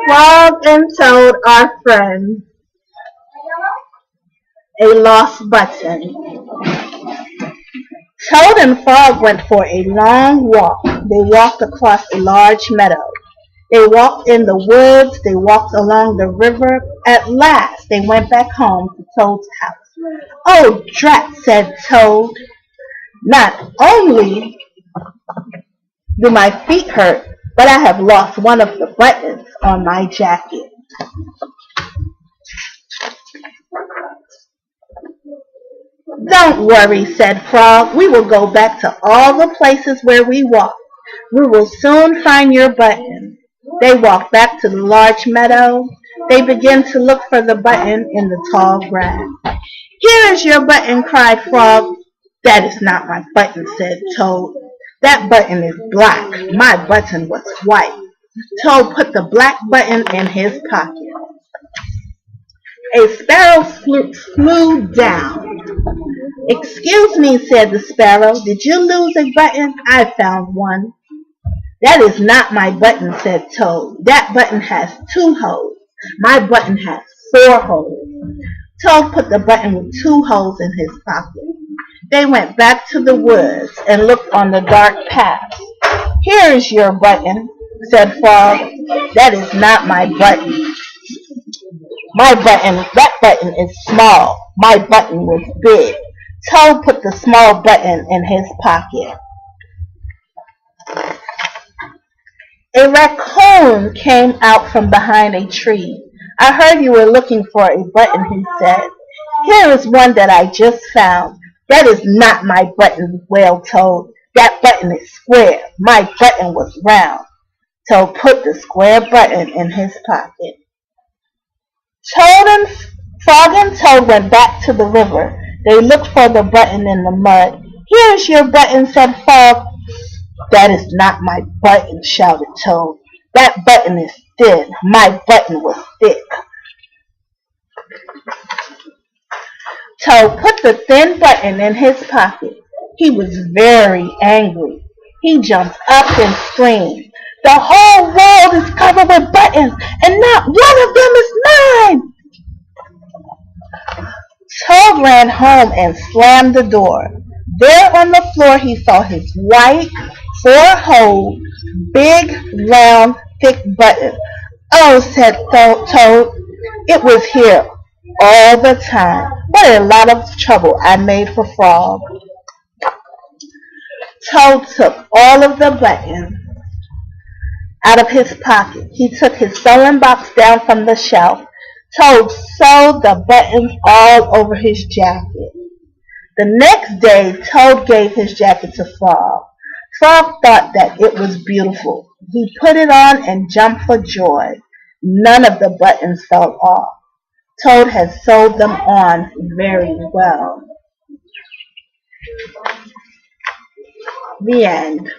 Frog and Toad are friends. A lost button. Toad and Frog went for a long walk. They walked across a large meadow. They walked in the woods. They walked along the river. At last, they went back home to Toad's house. "Oh, drat," said Toad. "Not only do my feet hurt, but I have lost one of the buttons on my jacket." "Don't worry," said Frog. "We will go back to all the places where we walked. We will soon find your button." They walked back to the large meadow. They began to look for the button in the tall grass. "Here is your button," cried Frog. "That is not my button," said Toad. "That button is black. My button was white." Toad put the black button in his pocket. A sparrow flew down. "Excuse me," said the sparrow. "Did you lose a button? I found one." "That is not my button," said Toad. "That button has 2 holes. My button has 4 holes." Toad put the button with 2 holes in his pocket. They went back to the woods and looked on the dark path. "Here is your button," said Frog. "That is not my button. That button is small. My button was big." Toad put the small button in his pocket. A raccoon came out from behind a tree. "I heard you were looking for a button," he said. "Here is one that I just found." "That is not my button," wailed Toad. "That button is square. My button was round." Toad put the square button in his pocket. Frog and Toad went back to the river. They looked for the button in the mud. "Here is your button," said Frog. "That is not my button," shouted Toad. "That button is thin. My button was thick." Toad put the thin button in his pocket. He was very angry. He jumped up and screamed, "The whole world is covered with buttons, and not one of them is mine!" Toad ran home and slammed the door. There on the floor he saw his white, 4-hole, big, round, thick button. "Oh," said Toad, "it was here all the time. What a lot of trouble I made for Frog." Toad took all of the buttons out of his pocket. He took his sewing box down from the shelf. Toad sewed the buttons all over his jacket. The next day, Toad gave his jacket to Frog. Frog thought that it was beautiful. He put it on and jumped for joy. None of the buttons fell off. Toad had sewed them on very well. The end.